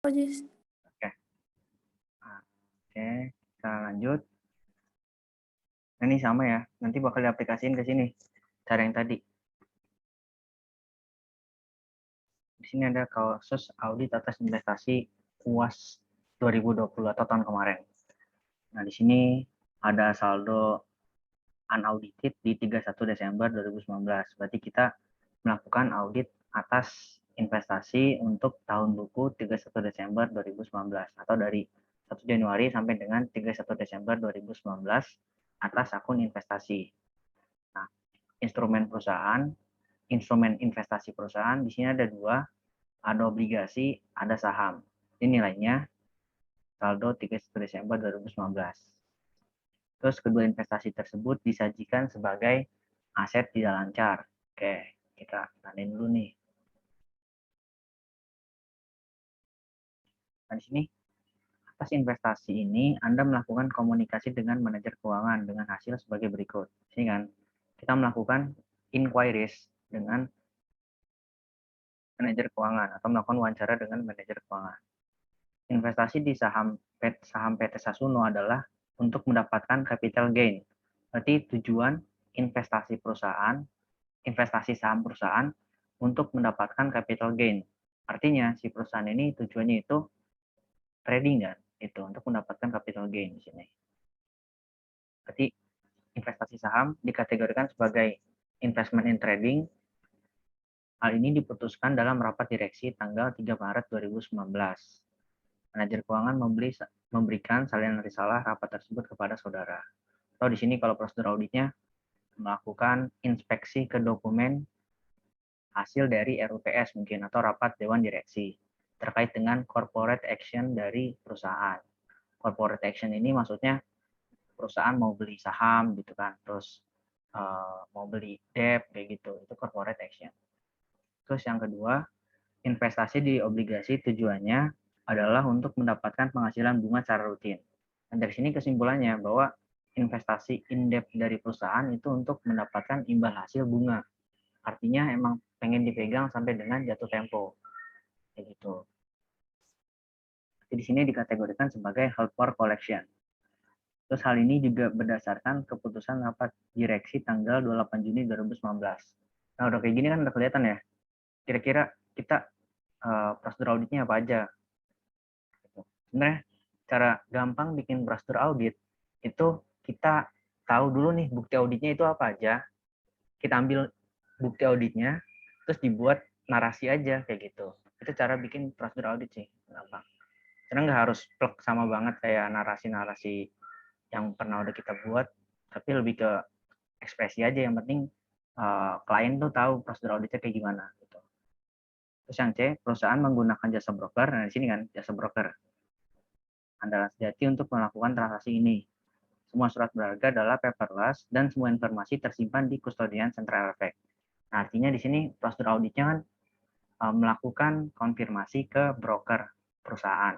kok, Jis. Oke. Oke, kita lanjut. Nah, ini sama ya, nanti bakal diaplikasiin ke sini, cara yang tadi. Di sini ada kasus audit atas investasi UAS 2020 atau tahun kemarin. Nah, di sini ada saldo unaudited di 31 Desember 2019. Berarti kita melakukan audit atas investasi untuk tahun buku 31 Desember 2019 atau dari 1 Januari sampai dengan 31 Desember 2019 atas akun investasi. Nah, instrumen investasi perusahaan di sini ada dua, ada obligasi, ada saham. Ini nilainya saldo 31 Desember 2019. Terus kedua investasi tersebut disajikan sebagai aset tidak lancar. Oke, kita tandain dulu nih. Nah, di sini atas investasi ini Anda melakukan komunikasi dengan manajer keuangan dengan hasil sebagai berikut. Ini kan kita melakukan inquiries dengan manajer keuangan atau melakukan wawancara dengan manajer keuangan. Investasi di saham PT Sasuno adalah untuk mendapatkan capital gain. Berarti tujuan investasi saham perusahaan untuk mendapatkan capital gain. Artinya si perusahaan ini tujuannya itu trading kan, itu untuk mendapatkan capital gain di sini. Berarti investasi saham dikategorikan sebagai investment in trading. Hal ini diputuskan dalam rapat direksi tanggal 3 Maret 2019. Manajer keuangan memberikan salinan risalah rapat tersebut kepada saudara. Atau di sini kalau prosedur auditnya melakukan inspeksi ke dokumen hasil dari RUTS mungkin atau rapat dewan direksi terkait dengan corporate action dari perusahaan. Corporate action ini maksudnya perusahaan mau beli saham gitu kan, terus mau beli debt kayak gitu, itu corporate action. Terus yang kedua, investasi di obligasi tujuannya adalah untuk mendapatkan penghasilan bunga secara rutin. Dan dari sini kesimpulannya bahwa investasi in-depth dari perusahaan itu untuk mendapatkan imbal hasil bunga. Artinya emang pengen dipegang sampai dengan jatuh tempo. Kayak gitu. Jadi di sini dikategorikan sebagai held for collection. Terus hal ini juga berdasarkan keputusan rapat direksi tanggal 28 Juni 2019. Nah, udah kayak gini kan udah kelihatan ya. Kira-kira kita prosedur auditnya apa aja. Sebenarnya cara gampang bikin prosedur audit itu kita tahu dulu nih bukti auditnya itu apa aja. Kita ambil bukti auditnya, terus dibuat narasi aja kayak gitu. Itu cara bikin prosedur audit sih, gampang. Karena nggak harus plek sama banget kayak narasi-narasi yang pernah udah kita buat, tapi lebih ke ekspresi aja. Yang penting klien tuh tahu prosedur auditnya kayak gimana. Gitu. Terus yang C, perusahaan menggunakan jasa broker. Nah, di sini kan jasa broker. Andalan sejati untuk melakukan transaksi ini. Semua surat berharga adalah paperless dan semua informasi tersimpan di kustodian Central Efek. Nah, artinya di sini prosedur auditnya kan melakukan konfirmasi ke broker perusahaan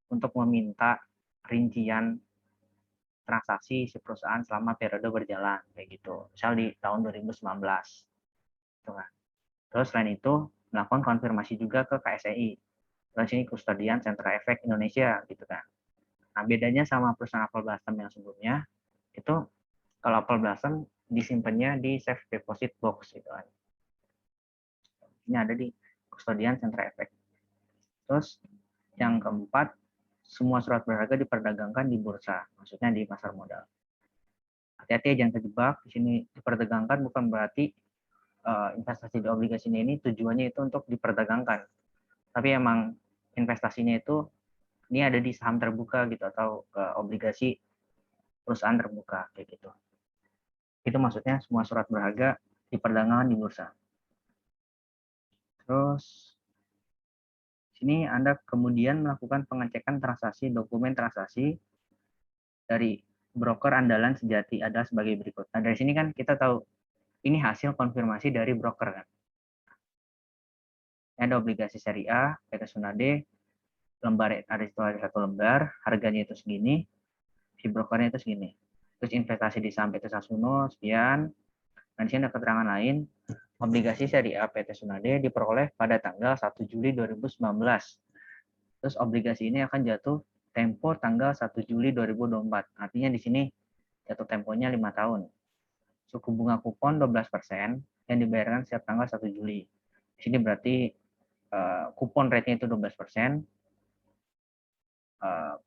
untuk meminta rincian transaksi si perusahaan selama periode berjalan kayak gitu. Misal di tahun 2019. Gitu kan. Terus selain itu melakukan konfirmasi juga ke KSEI. Terus ini kustodian Central Efek Indonesia gitu kan. Nah, bedanya sama perusahaan Apple Blossom yang sebelumnya itu kalau Apple Blossom disimpannya di safe deposit box gitu kan. Ini ada di kustodian Central Efek. Terus yang keempat, semua surat berharga diperdagangkan di bursa, maksudnya di pasar modal. Hati-hati jangan terjebak. Di sini diperdagangkan bukan berarti investasi di obligasi ini tujuannya itu untuk diperdagangkan. Tapi emang investasinya itu ini ada di saham terbuka gitu atau ke obligasi perusahaan terbuka kayak gitu. Itu maksudnya semua surat berharga diperdagangkan di bursa. Terus sini Anda kemudian melakukan pengecekan transaksi dokumen transaksi dari broker andalan sejati ada sebagai berikut. Nah, dari sini kan kita tahu ini hasil konfirmasi dari broker kan. Ini ada obligasi seri A, PT Sunade, lembar ada satu lembar, harganya itu segini, si brokernya itu segini. Terus investasi di saham PT Sasuno sekian. Dan di sini ada keterangan lain, obligasi seri A PT Sunade diperoleh pada tanggal 1 Juli 2019 Terus obligasi ini akan jatuh tempo tanggal 1 Juli 2024. Artinya di sini jatuh temponya 5 tahun. Suku bunga kupon 12% yang dibayarkan setiap tanggal 1 Juli. Di sini berarti kupon rate-nya itu 12%,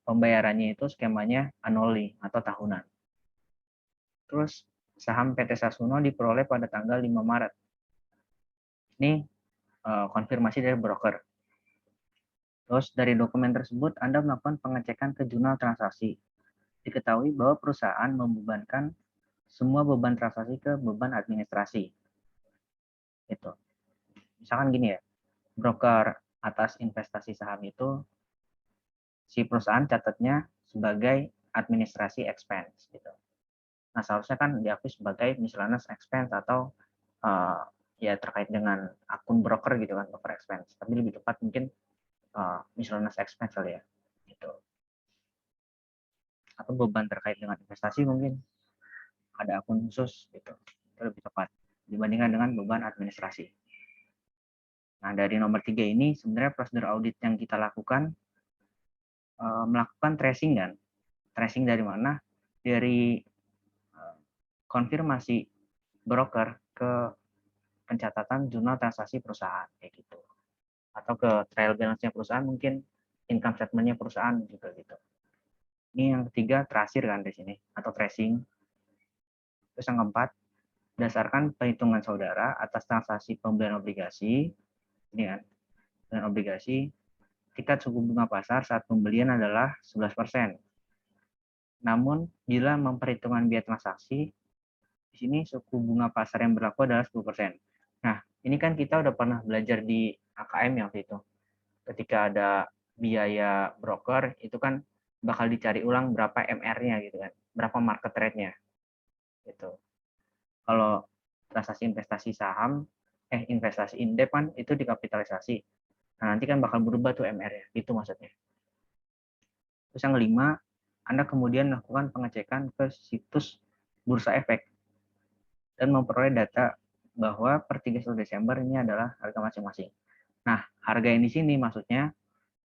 pembayarannya itu skemanya annually atau tahunan. Terus saham PT Sasuno diperoleh pada tanggal 5 Maret. Ini konfirmasi dari broker. Terus dari dokumen tersebut Anda melakukan pengecekan ke jurnal transaksi. Diketahui bahwa perusahaan membebankan semua beban transaksi ke beban administrasi. Gitu. Misalkan gini ya, broker atas investasi saham itu si perusahaan catatnya sebagai administrasi expense gitu. Nah, seharusnya kan diakui sebagai miscellaneous expense atau ya terkait dengan akun broker gitu kan, broker expense. Tapi lebih tepat mungkin miscellaneous expense kali ya. Gitu. Atau beban terkait dengan investasi mungkin ada akun khusus gitu. Itu lebih tepat dibandingkan dengan beban administrasi. Nah, dari nomor 3 ini sebenarnya prosedur audit yang kita lakukan melakukan tracing kan. Tracing dari mana? Dari konfirmasi broker ke pencatatan jurnal transaksi perusahaan kayak gitu. Atau ke trial balance-nya perusahaan, mungkin income statement-nya perusahaan juga gitu. Ini yang ketiga tracing kan di sini atau tracing. Terus yang keempat, berdasarkan perhitungan saudara atas transaksi pembelian obligasi, ini kan, dan obligasi, tingkat suku bunga pasar saat pembelian adalah 11%. Namun, bila memperhitungkan biaya transaksi, di sini suku bunga pasar yang berlaku adalah 10%. Nah, ini kan kita udah pernah belajar di AKM ya waktu itu. Ketika ada biaya broker, itu kan bakal dicari ulang berapa MR-nya gitu kan, berapa market rate-nya. Gitu. Kalau transaksi investasi saham, investasi indeks kan itu dikapitalisasi. Nah, nanti kan bakal berubah tuh MR-nya, gitu maksudnya. Terus yang kelima, Anda kemudian melakukan pengecekan ke situs Bursa Efek dan memperoleh data bahwa per 31 Desember ini adalah harga masing-masing. Nah, harga yang di sini maksudnya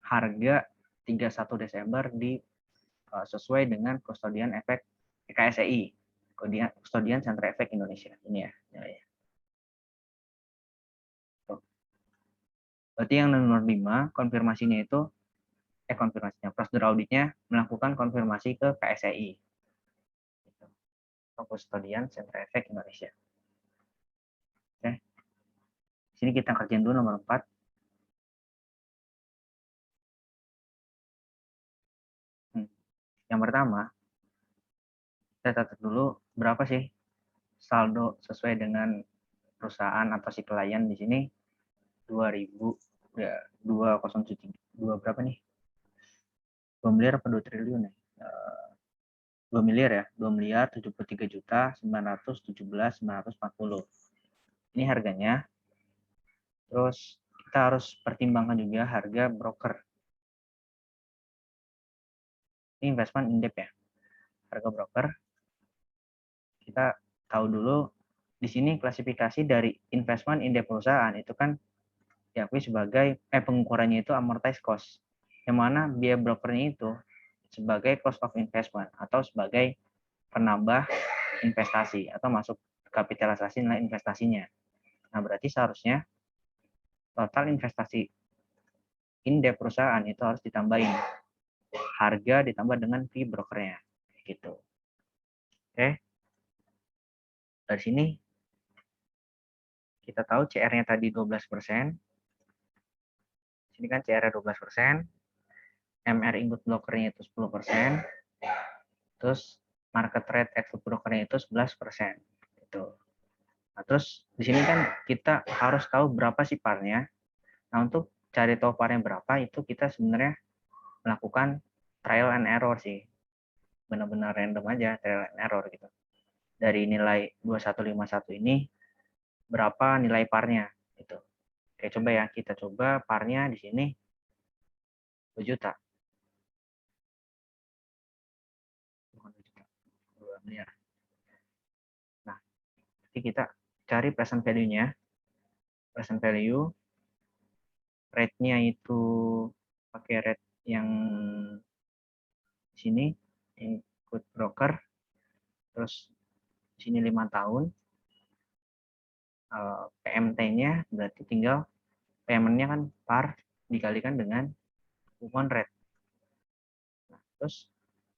harga 31 Desember sesuai dengan kustodian efek KSEI, kustodian sentra efek Indonesia. Ini ya. Berarti yang nomor 5, konfirmasinya itu konfirmasinya, prosedur auditnya melakukan konfirmasi ke KSEI. Kustodian sentra efek Indonesia. Oke. Sini kita kerjain dulu nomor 4. Yang pertama, kita catat dulu berapa sih saldo sesuai dengan perusahaan atau si klien di sini 2000 ya 2 berapa nih? 2 miliar apa 2 triliun ya? 2 miliar ya, 2 miliar 73 juta 917 940. Ini harganya. Terus kita harus pertimbangkan juga harga broker. Ini investment indeks ya. Harga broker. Kita tahu dulu di sini klasifikasi dari investment indeks perusahaan itu kan diakui sebagai pengukurannya itu amortized cost. Yang mana biaya brokernya itu sebagai cost of investment atau sebagai penambah investasi atau masuk kapitalisasi nilai investasinya. Nah, berarti seharusnya total investasi indeks perusahaan itu harus ditambahin harga ditambah dengan fee brokernya gitu. Oke. Dari sini kita tahu CR-nya tadi 12%. Sini kan CR-nya 12%. MR input brokernya itu 10%. Terus market rate exit brokernya itu 11%. Gitu. Nah, terus di sini kan kita harus tahu berapa sih parnya. Nah, untuk cari tahu parnya berapa itu kita sebenarnya melakukan trial and error sih. Benar-benar random aja trial and error gitu. Dari nilai 2151 ini berapa nilai parnya gitu. Oke, coba ya kita coba parnya di sini 2 juta. 2 miliar. Nah, jadi kita cari present value-nya. Present value rate-nya itu pakai rate yang sini ikut broker, terus sini 5 tahun, PMT-nya berarti tinggal payment-nya kan par dikalikan dengan coupon rate. Nah, terus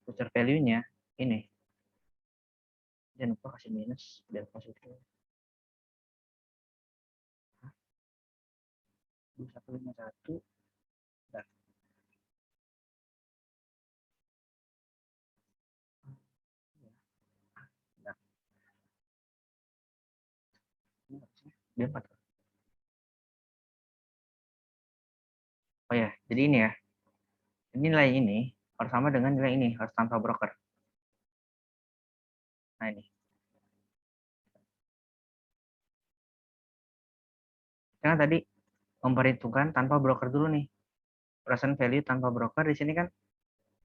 future value-nya ini. Jangan lupa kasih minus biar positif. 2151. Bentar. Bentar. Dia 4. Oh ya, jadi ini ya. Nilai ini harus sama dengan nilai ini, harus tanpa broker. Nah ini. Karena tadi memperhitungkan tanpa broker dulu nih. Present value tanpa broker di sini kan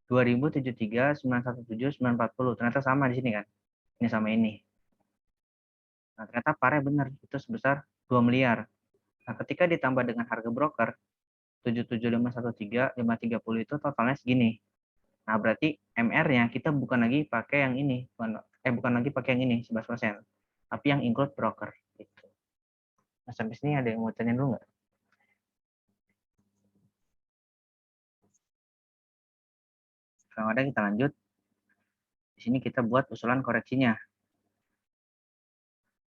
2073, 917, 940. Ternyata sama di sini kan. Ini sama ini. Nah, ternyata parnya benar, itu sebesar 2 miliar. Nah, ketika ditambah dengan harga broker 77513, 530 itu totalnya segini. Nah, berarti MR-nya kita bukan lagi pakai yang ini, bukan lagi pakai yang ini 11%, tapi yang include broker gitu. Nah, sampai sini ada yang mau tanya dulu nggak? Kalau ada kita lanjut. Di sini kita buat usulan koreksinya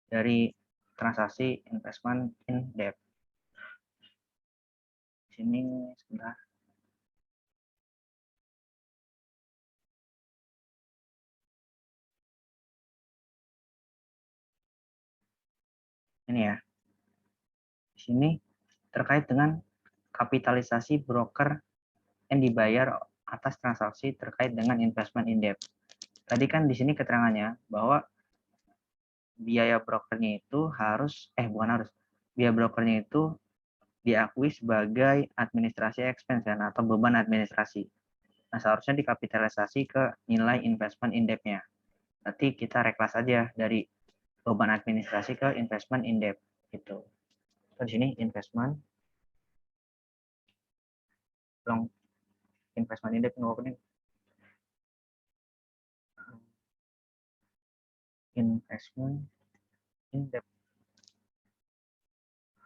dari transaksi investment in debt. Di sini sebentar. Ini ya. Di sini terkait dengan kapitalisasi broker yang dibayar atas transaksi terkait dengan investment in debt. Tadi kan di sini keterangannya bahwa biaya brokernya itu bukan harus, biaya brokernya itu diakui sebagai administrasi expense kan, atau beban administrasi. Nah, seharusnya dikapitalisasi ke nilai investment in debt-nya. Nanti kita reklas aja dari beban administrasi ke investment in debt gitu. Di sini investment long investment in debt investment in debt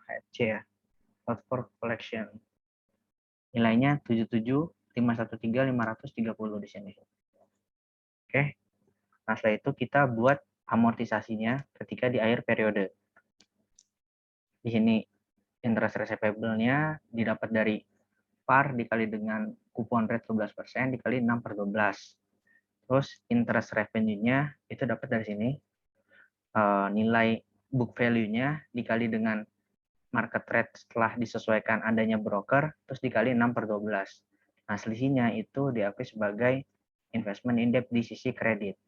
HC ya, for collection. Nilainya 77513530 di sini. Oke. Nah, setelah itu kita buat amortisasinya ketika di akhir periode. Di sini interest receivable-nya didapat dari par dikali dengan kupon rate 12% dikali 6/12. Terus interest revenue-nya itu dapat dari sini. Nilai book value-nya dikali dengan market rate setelah disesuaikan adanya broker, terus dikali 6/12. Nah, selisihnya itu diakui sebagai investment in debt di sisi kredit.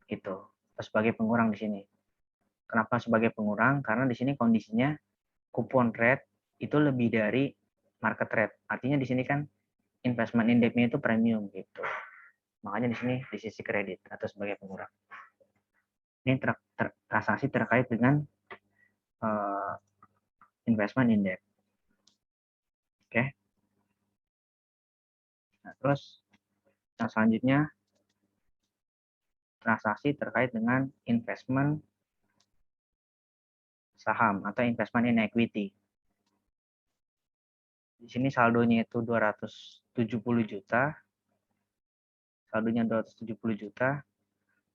Gitu. Terus sebagai pengurang di sini. Kenapa sebagai pengurang? Karena di sini kondisinya coupon rate itu lebih dari market rate. Artinya di sini kan investment in debt-nya itu premium gitu. Makanya di sini di sisi kredit atau sebagai pengurang. Ini transaksi terkait dengan investment in debt. Oke. Nah, terus yang selanjutnya transaksi terkait dengan investment saham atau investment in equity. Di sini saldonya itu 270 juta. Saldonya 270 juta.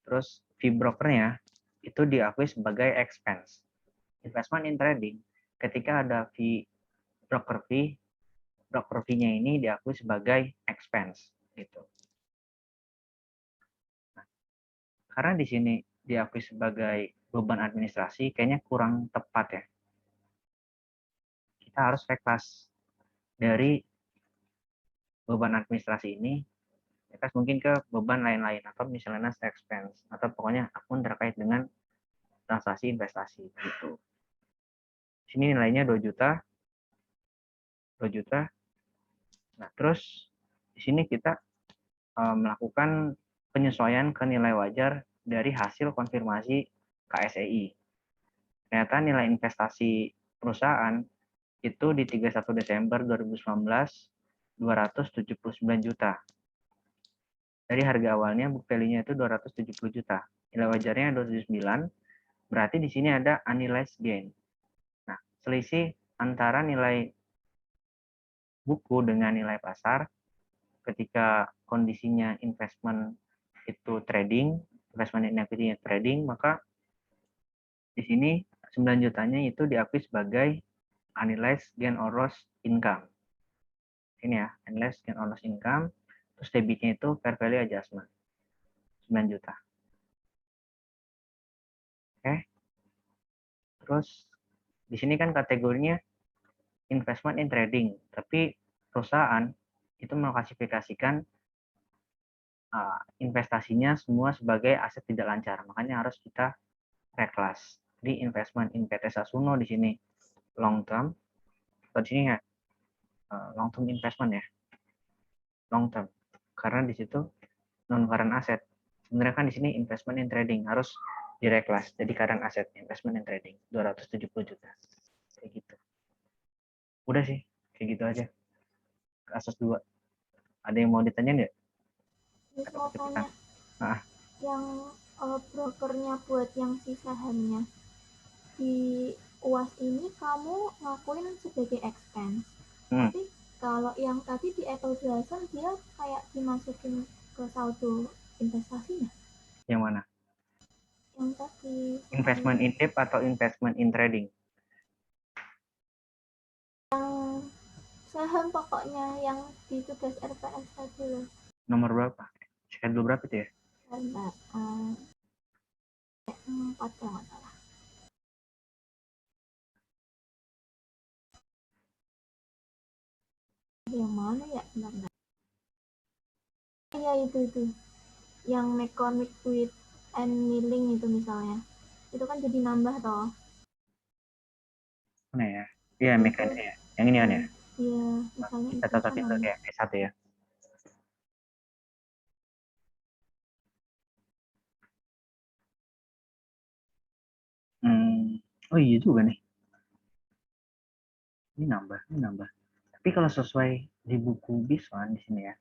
Terus fee brokernya itu diakui sebagai expense. Investment in trading, ketika ada broker fee-nya ini diakui sebagai expense gitu. Nah, karena di sini diakui sebagai beban administrasi, kayaknya kurang tepat ya. Kita harus reklas dari beban administrasi ini, reklas mungkin ke beban lain-lain atau misalnya expense atau pokoknya akun terkait dengan transaksi investasi gitu. Sini nilainya 2 juta. 2 juta. Nah, terus di sini kita melakukan penyesuaian ke nilai wajar dari hasil konfirmasi KSEI. Ternyata nilai investasi perusahaan itu di 31 Desember 2019 279 juta. Dari harga awalnya book value-nya itu 270 juta. Nilai wajarnya 279, berarti di sini ada unrealized gain. Nah, selisih antara nilai buku dengan nilai pasar ketika kondisinya investment itu trading, investment in equity trading, maka di sini 9 jutanya itu diakui sebagai unrealized gain or loss income. Ini ya, unrealized gain or loss income. Terus debitnya itu fair value adjustment. 9 juta. Oke. Terus di sini kan kategorinya investment in trading, tapi perusahaan itu mengklasifikasikan investasinya semua sebagai aset tidak lancar. Makanya harus kita reclass. Di investment in PT Sasuno di sini long term. Atau di sini ya long term investment ya. Long term. Karena di situ non current asset. Sebenarnya kan di sini investment in trading harus di reclass jadi current asset, investment in trading 270 juta. Kayak gitu. Udah sih, kayak gitu aja. Kasus 2. Ada yang mau ditanya nggak? Terus mau tanya, Nah, yang brokernya buat yang si sahamnya di UAS ini kamu ngakuin sebagai expense. Tapi kalau yang tadi di Apple Blossom dia kayak dimasukin ke saldo investasinya. Yang mana? Yang tadi Investment in dip atau investment in trading? Yang saham pokoknya yang di tugas RPS tadi loh. Nomor berapa? Schedule berapa itu ya? Karena 4 kalau nggak salah. Yang mana ya? Bentar. Iya itu. Yang McCormick with and milling itu misalnya. Itu kan jadi nambah toh. Mana ya? Iya, mekanik ya. Yang ini kan ya? Iya, misalnya Kita itu kan cocokin tuh kayak S1 ya. Oh iya juga nih. Ini nambah. Tapi kalau sesuai di buku Bison di sini ya,